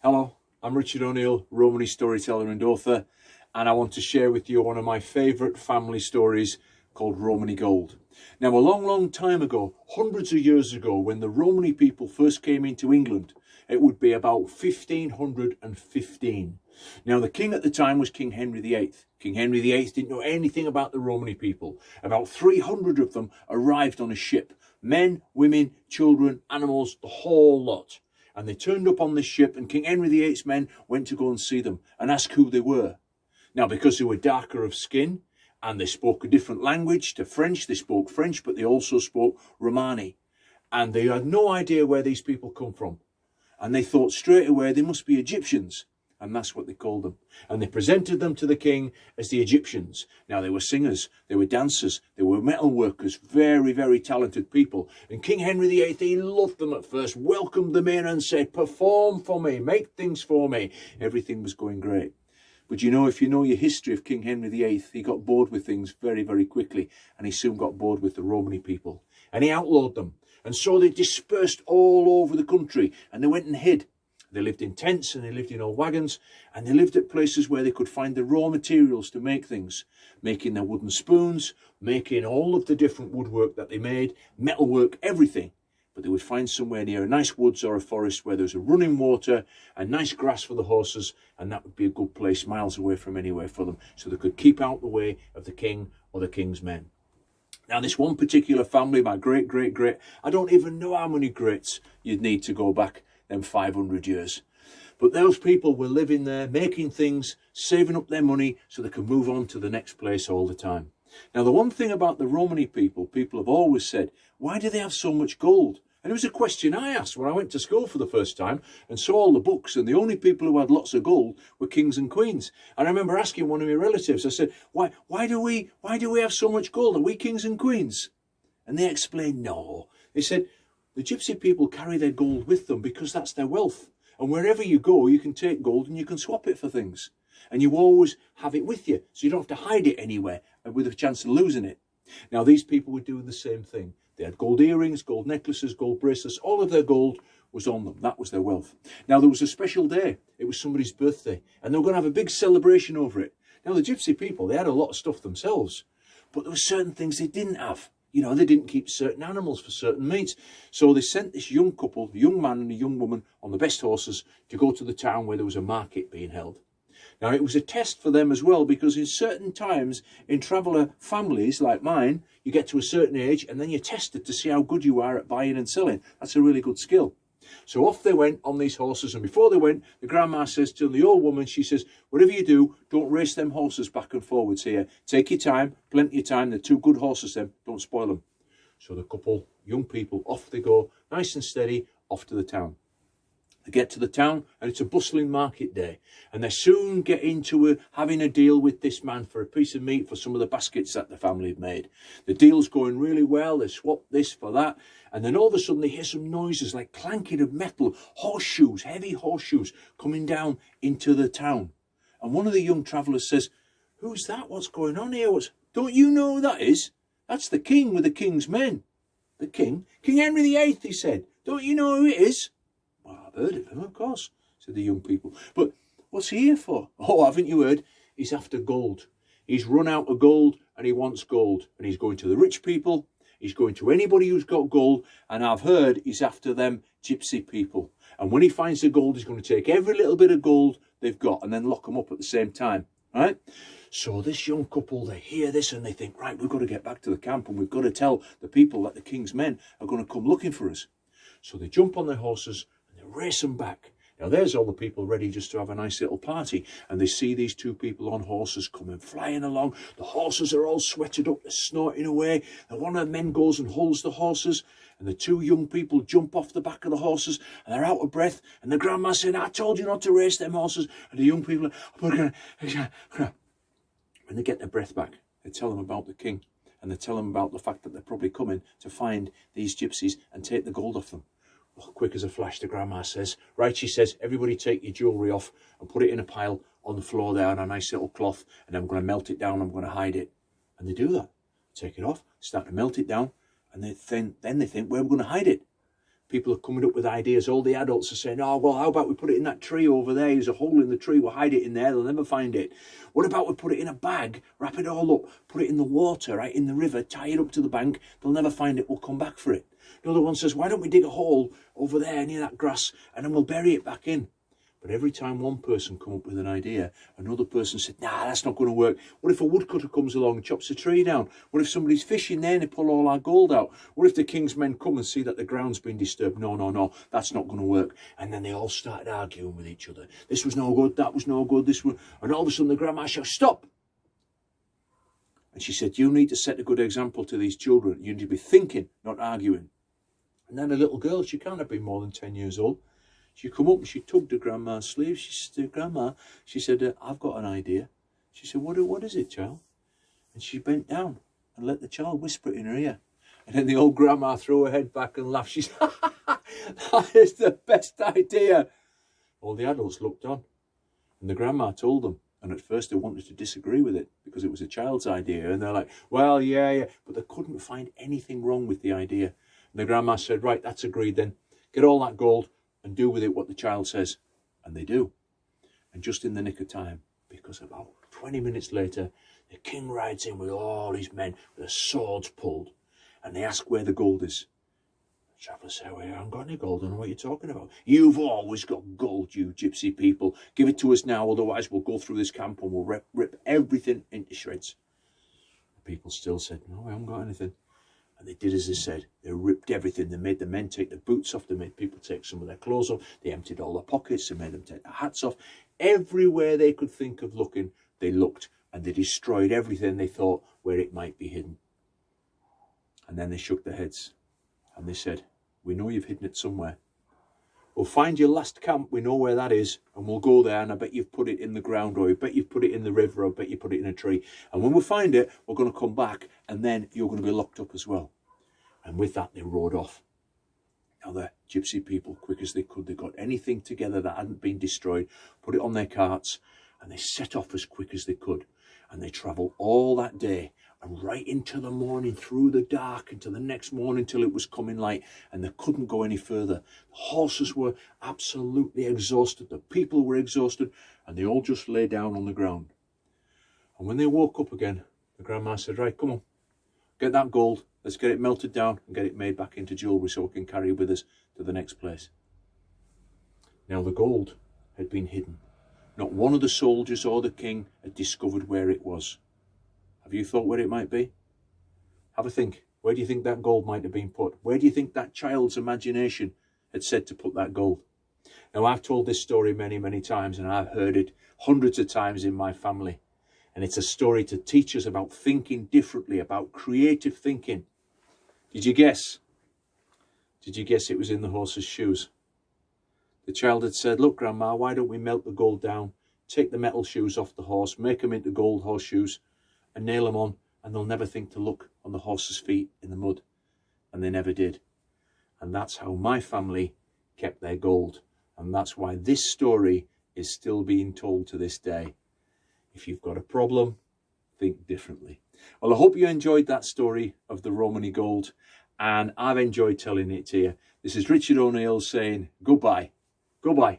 Hello, I'm Richard O'Neill, Romani storyteller and author, and I want to share with you one of my favourite family stories called Romani Gold. Now, a long time ago, hundreds of years ago, when the Romani people first came into England, it would be about 1515. Now, the king at the time was King Henry VIII. King Henry VIII didn't know anything about the Romani people. About 300 of them arrived on a ship. Men, women, children, animals, the whole lot. And they turned up on this ship, and King Henry VIII's men went to go and see them and ask who they were. Now, because they were darker of skin and they spoke a different language to French, they spoke French, but they also spoke Romani. And they had no idea where these people come from. And they thought straight away they must be Egyptians. And that's what they called them. And they presented them to the king as the Egyptians. Now, they were singers, they were dancers, they were metal workers, very talented people. And King Henry VIII, he loved them at first, welcomed them in and said, perform for me, make things for me. Everything was going great. But you know, if you know your history of King Henry VIII, he got bored with things very quickly. And he soon got bored with the Romani people. And he outlawed them. And so they dispersed all over the country and they went and hid. They lived in tents and they lived in old wagons, and they lived at places where they could find the raw materials to make things, making their wooden spoons, making all of the different woodwork that they made, metalwork, everything. But they would find somewhere near a nice woods or a forest where there's a running water and nice grass for the horses, and that would be a good place miles away from anywhere for them, so they could keep out the way of the king or the king's men. Now, this one particular family, my great, I don't even know how many greats you'd need to go back them 500 years. But those people were living there, making things, saving up their money so they could move on to the next place all the time. Now, the one thing about the Romani people have always said, why do they have so much gold? And it was a question I asked when I went to school for the first time and saw all the books, and the only people who had lots of gold were kings and queens. And I remember asking one of my relatives, I said, why do we have so much gold? Are we kings and queens? And they explained, no. They said, the gypsy people carry their gold with them because that's their wealth. And wherever you go, you can take gold and you can swap it for things. And you always have it with you, so you don't have to hide it anywhere with a chance of losing it. Now, these people were doing the same thing. They had gold earrings, gold necklaces, gold bracelets. All of their gold was on them. That was their wealth. Now, there was a special day. It was somebody's birthday. And they were going to have a big celebration over it. Now, the gypsy people, they had a lot of stuff themselves. But there were certain things they didn't have. You know, they didn't keep certain animals for certain meats. So they sent this young couple, a young man and a young woman, on the best horses to go to the town where there was a market being held. Now, it was a test for them as well, because in certain times in traveller families like mine, you get to a certain age and then you're tested to see how good you are at buying and selling. That's a really good skill. So off they went on these horses, and before they went, the grandma says to the old woman, she says, whatever you do, don't race them horses back and forwards here. Take your time, plenty of time. They're two good horses then, don't spoil them. So the couple, young people, off they go, nice and steady, off to the town. They get to the town and it's a bustling market day, and they soon get into having a deal with this man for a piece of meat for some of the baskets that the family have made. The deal's going really well. They swap this for that, and then all of a sudden they hear some noises like clanking of metal, horseshoes, heavy horseshoes coming down into the town. And one of the young travellers says, who's that? What's going on here? Don't you know who that is? That's the king with the king's men. The king? King Henry VIII, he said. Don't you know who it is? Well, I've heard of him, of course, said the young people. But what's he here for? Oh, haven't you heard? He's after gold. He's run out of gold and he wants gold. And he's going to the rich people. He's going to anybody who's got gold. And I've heard he's after them gypsy people. And when he finds the gold, he's going to take every little bit of gold they've got and then lock them up at the same time. Right? So this young couple, they hear this and they think, right, we've got to get back to the camp and we've got to tell the people that the king's men are going to come looking for us. So they jump on their horses and they race them back. Now there's all the people ready just to have a nice little party, and they see these two people on horses coming flying along. The horses are all sweated up, they're snorting away, and one of the men goes and holds the horses, and the two young people jump off the back of the horses and they're out of breath, and the grandma saying, I told you not to race them horses, and the young people are, when they get their breath back, they tell them about the king, and they tell them about the fact that they're probably coming to find these gypsies and take the gold off them. Well, quick as a flash, the grandma says, right, she says, everybody take your jewellery off and put it in a pile on the floor there on a nice little cloth, and I'm going to melt it down, I'm going to hide it. And they do that. Take it off, start to melt it down, and then they think, where are we going to hide it? People are coming up with ideas. All the adults are saying, oh, well, how about we put it in that tree over there? There's a hole in the tree. We'll hide it in there. They'll never find it. What about we put it in a bag, wrap it all up, put it in the water, right, in the river, tie it up to the bank. They'll never find it. We'll come back for it. Another one says, why don't we dig a hole over there near that grass and then we'll bury it back in? But every time one person come up with an idea, another person said, nah, that's not going to work. What if a woodcutter comes along and chops a tree down? What if somebody's fishing there and they pull all our gold out? What if the king's men come and see that the ground's been disturbed? No, no, no, that's not going to work. And then they all started arguing with each other. This was no good, that was no good, this was... And all of a sudden the grandma shouted, stop! And she said, you need to set a good example to these children. You need to be thinking, not arguing. And then a little girl, she can't have been more than 10 years old. She come up and she tugged her grandma's sleeve. She said, Grandma, she said, I've got an idea. She said, what is it, child? And she bent down and let the child whisper it in her ear. And then the old grandma threw her head back and laughed. She said, that is the best idea. All the adults looked on and the grandma told them. And at first they wanted to disagree with it because it was a child's idea. And they're like, well, yeah. But they couldn't find anything wrong with the idea. And the grandma said, right, that's agreed then. Get all that gold and do with it what the child says. And they do. And just in the nick of time, because about 20 minutes later, the king rides in with all his men with their swords pulled. And they ask where the gold is. The traveller said, well, I haven't got any gold. I don't know what you're talking about. You've always got gold, you gypsy people. Give it to us now, otherwise we'll go through this camp and we'll rip everything into shreds. The people still said, no, we haven't got anything. And they did as they said. They ripped everything. They made the men take their boots off. They made people take some of their clothes off. They emptied all their pockets. They made them take their hats off. Everywhere they could think of looking, they looked. And they destroyed everything they thought where it might be hidden. And then they shook their heads. And they said, we know you've hidden it somewhere. We'll find your last camp. We know where that is. And we'll go there. And I bet you've put it in the ground. Or I bet you've put it in the river. Or I bet you put it in a tree. And when we find it, we're going to come back. And then you're going to be locked up as well. And with that, they rode off. Now the gypsy people, quick as they could, they got anything together that hadn't been destroyed, put it on their carts, and they set off as quick as they could. And they travelled all that day and right into the morning, through the dark, into the next morning till it was coming light, and they couldn't go any further. The horses were absolutely exhausted. The people were exhausted, and they all just lay down on the ground. And when they woke up again, the grandma said, right, come on, get that gold. Let's get it melted down and get it made back into jewellery so we can carry it with us to the next place. Now the gold had been hidden. Not one of the soldiers or the king had discovered where it was. Have you thought where it might be? Have a think. Where do you think that gold might have been put? Where do you think that child's imagination had said to put that gold? Now I've told this story many, many times, and I've heard it hundreds of times in my family. And it's a story to teach us about thinking differently, about creative thinking. Did you guess? Did you guess it was in the horse's shoes? The child had said, look, Grandma, why don't we melt the gold down, take the metal shoes off the horse, make them into gold horseshoes, and nail them on, and they'll never think to look on the horse's feet in the mud. And they never did. And that's how my family kept their gold. And that's why this story is still being told to this day. If you've got a problem, think differently. Well, I hope you enjoyed that story of the Romani gold, and I've enjoyed telling it to you. This is Richard O'Neill saying goodbye. Goodbye.